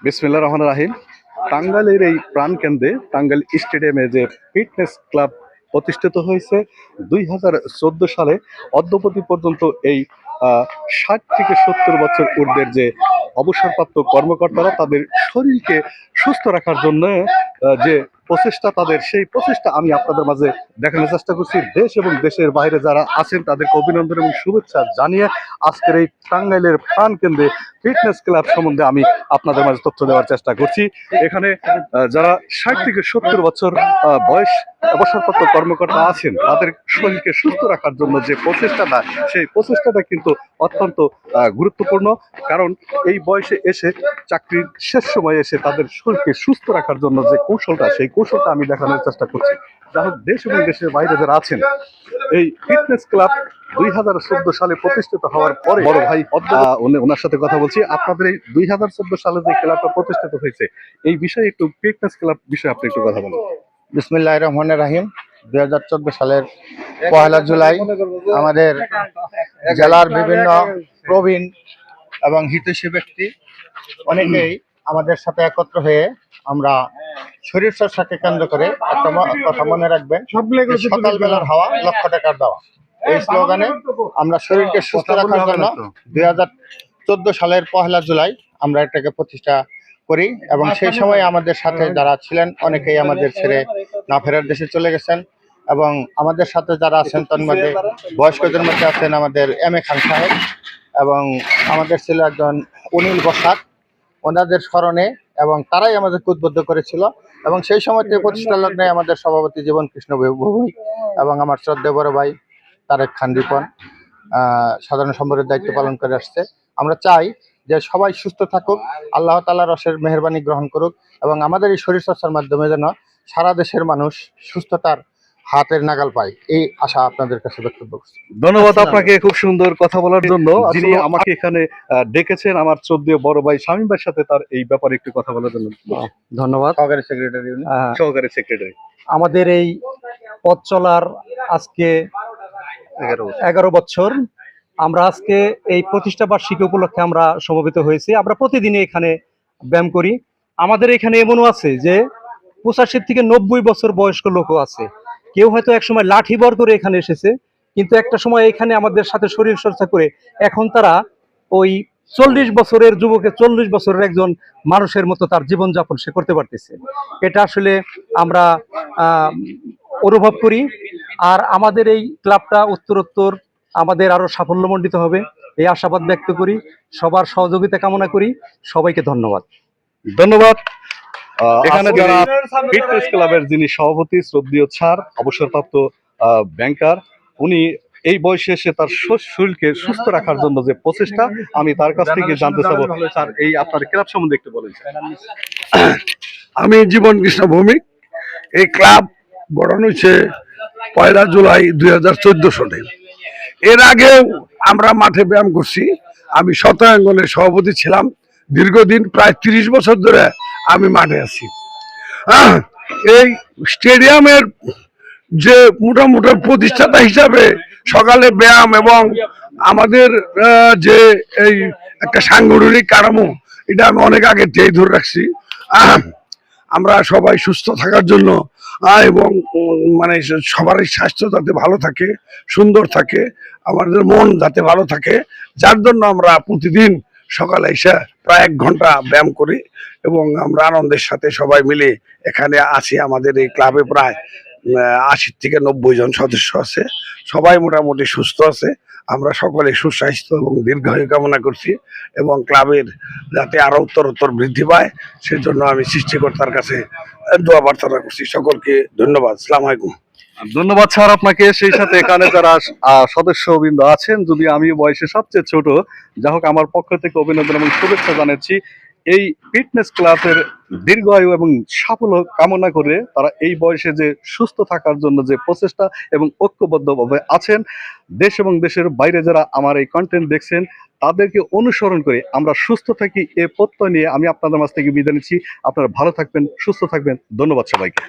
বিসমিল্লাহির রহমানির রহিম। টাঙ্গাইলের এই প্রাণকেন্দ্রে টাঙ্গাইল স্টেডিয়ামে যে ফিটনেস ক্লাব প্রতিষ্ঠিত হয়েছে 2014 সালে, অদ্যপতি পর্যন্ত এই 60 থেকে 70 বছর ঊর্ধ্বের যে অবসরপ্রাপ্ত কর্মকর্তারা তাদের শরীরকে সুস্থ রাখার জন্য যে প্রচেষ্টা, তাদের সেই প্রচেষ্টা আমি আপনাদের মাঝে দেখানোর চেষ্টা করছি। দেশ এবং দেশের বাইরে যারা আছেন তাদেরকে অভিনন্দন এবং শুভেচ্ছা জানিয়ে আজকের এই টাঙ্গাইলের প্রাণকেন্দ্রে ফিটনেস ক্লাব সম্বন্ধে আমি আপনাদের মাঝে তথ্য দেওয়ার চেষ্টা করছি। এখানে যারা 60 থেকে 70 বছর বয়স অবসরপ্রাপ্ত কর্মকর্তা আছেন তাদের শরীরকে সুস্থ রাখার জন্য যে প্রচেষ্টাটা, সেই প্রচেষ্টাটা কিন্তু অত্যন্ত গুরুত্বপূর্ণ। কারণ এই বয়সে এসে, চাকরির শেষ সময়ে এসে তাদের শরীরকে সুস্থ রাখার জন্য যে কৌশলটা, সেই কৌশলটা আমি দেখানোর চেষ্টা করছি। যাই হোক, দেশ এবং দেশের বাইরে যারা আছেন, এই ফিটনেস ক্লাব 2014 সালে প্রতিষ্ঠিত হওয়ার পরে বড় ভাই ওনার সাথে কথা বলছি। আপনাদের এই 2014 সালে যে ক্লাবটা প্রতিষ্ঠিত হয়েছে, এই বিষয়ে একটু, ফিটনেস ক্লাব বিষয়ে আপনি একটু কথা বলুন। বিসমিল্লাহির রহমানির রহিম। 2014 সালের 1 জুলাই আমাদের জেলার বিভিন্ন প্রবীণ এবং হিতৈষী ব্যক্তি অনেকেই আমাদের সাথে একত্র হয়ে আমরা শরীর চর্চাকে কেন্দ্র করে একটা কথা মনে রাখবেন, সকালবেলার হাওয়া লক্ষ টাকার দেওয়া, এই স্লোগানে আমরা শরীরকে সুস্থ রাখার জন্য 2014 সালের 1 জুলাই আমরা এটাকে প্রতিষ্ঠা করি। এবং সেই সময় আমাদের সাথে যারা ছিলেন অনেকেই আমাদের ছেড়ে না ফেরার দেশে চলে গেছেন। এবং আমাদের সাথে যারা আছেন তার মধ্যে বয়স্কদের মধ্যে আছেন আমাদের M.A. খান সাহেব, এবং আমাদের ছিল একজন অনিল বসাক। ওনাদের স্মরণে এবং তারাই আমাদেরকে উদ্বুদ্ধ করেছিল। এবং সেই সময় থেকে প্রতিষ্ঠা লগ্নে আমাদের সভাপতি জীবন কৃষ্ণ ভৌমিক এবং আমার শ্রদ্ধেয় বড় ভাই তারেক খান রিপন সাধারণ সম্পাদকের দায়িত্ব পালন করে আসছে। আমরা চাই যে সবাই সুস্থ থাকুক, আল্লাহ তাআলার রসের মেহেরবানি গ্রহণ করুক, এবং আমাদের এই শরীরচর্চার মাধ্যমে যেন সারা দেশের মানুষ সুস্থতার হাতের নাগাল পায়, এই আশা আপনাদের কাছে ব্যক্ত করছি। ধন্যবাদ আপনাকে খুব সুন্দর কথা বলার জন্য। যিনি আমাকে এখানে ডেকেছেন, আমার শ্রদ্ধেয় বড় ভাই শামীম ভাইয়ের সাথে তার এই ব্যাপারে একটু কথা বলার জন্য ধন্যবাদ। সহকারী সেক্রেটারি। আমাদের এই পথ চলার আজকে 11 বছর। আমরা আজকে এই প্রতিষ্ঠা বার্ষিকী উপলক্ষে আমরা সমবেত হয়েছি। আমরা প্রতিদিনই এখানে ব্যায়াম করি। আমাদের এখানে এমনও আছে যে 85 থেকে 90 বছর বয়স্ক লোকও আছে। কেউ হয়তো একসময় লাঠি বর করে এখানে এসেছে, কিন্তু একটা সময় এখানে আমাদের সাথে শরীর চর্চা করে এখন তারা ওই 40 বছরের যুবকের 40 বছরের একজন মানুষের মতো তার জীবনযাপন সে করতে পারতেছে। এটা আসলে আমরা অনুভব করি। আর আমাদের এই ক্লাবটা উত্তরোত্তর আমাদের আরো সাফল্যমণ্ডিত হবে, এই আশাবাদ ব্যক্ত করি। সবার সহযোগিতা কামনা করি। সবাইকে ধন্যবাদ। ধন্যবাদ। এখানে যারা ফিটনেস ক্লাবের যিনি সভাপতি, শ্রদ্ধেয় স্যার, অবসরপ্রাপ্ত ব্যাংকার, উনি এই বয়সে এসে তার শরীরকে সুস্থ রাখার জন্য যে প্রচেষ্টা, আমি তার কাছ থেকে জানতে চাবো। স্যার, এই আপনার ক্লাব সম্বন্ধে একটু বলেন। আমি জীবন কৃষ্ণ ভৌমিক। এই ক্লাব গঠন হয়েছে 1 জুলাই 2014 সালে। এর আগেও আমরা মাঠে ব্যায়াম করছি। আমি শতাঙ্গনের সভাপতি ছিলাম দীর্ঘদিন, প্রায় 30 বছর ধরে আমি মাঠে আছি। এই স্টেডিয়ামের যে মোটামুটি প্রতিষ্ঠাতা হিসাবে সকালে ব্যায়াম এবং আমাদের যে এই একটা সাংগঠনিক কাঠামো, এটা আমি অনেক আগে থেকে ধরে রাখছি। আমরা সবাই সুস্থ থাকার জন্য এবং মানে সবারই স্বাস্থ্য যাতে ভালো থাকে, সুন্দর থাকে, আমাদের মন যাতে ভালো থাকে, যার জন্য আমরা প্রতিদিন সকালে এসে প্রায় 1 ঘন্টা ব্যায়াম করি। এবং আমরা আনন্দের সাথে সবাই মিলে এখানে আছি। আমাদের এই ক্লাবে প্রায় 80 থেকে 90 জন সদস্য আছে। সবাই মোটামুটি সুস্থ আছে। আমরা সকলে সুস্বাস্থ্য এবং দীর্ঘায়ু কামনা করছি, এবং ক্লাবের যাতে আরো উত্তরোত্তর বৃদ্ধি পায় সেজন্য আমি সৃষ্টিকর্তার কাছে দোয়া প্রার্থনা করছি। সকলকে ধন্যবাদ। আসসালামু আলাইকুম। ধন্যবাদ স্যার আপনাকে। সেই সাথে এখানে যারা সদস্যবৃন্দ আছেন, যদি আমি বয়সে সবচেয়ে ছোট, যা হোক আমার পক্ষ থেকে অভিনন্দন এবং শুভেচ্ছা জানাচ্ছি। এই ফিটনেস ক্লাবের দীর্ঘায়ু এবং সাফল্য কামনা করে তারা এই বয়সে যে সুস্থ থাকার জন্য যে প্রচেষ্টা এবং ঐক্যবদ্ধভাবে আছেন, দেশ এবং দেশের বাইরে যারা আমার এই কন্টেন্ট দেখছেন তাদেরকে অনুসরণ করে আমরা সুস্থ থাকি, এ প্রত্যয় নিয়ে আমি আপনাদের মাঝ থেকে বিদায় নিচ্ছি। আপনারা ভালো থাকবেন, সুস্থ থাকবেন। ধন্যবাদ সবাইকে।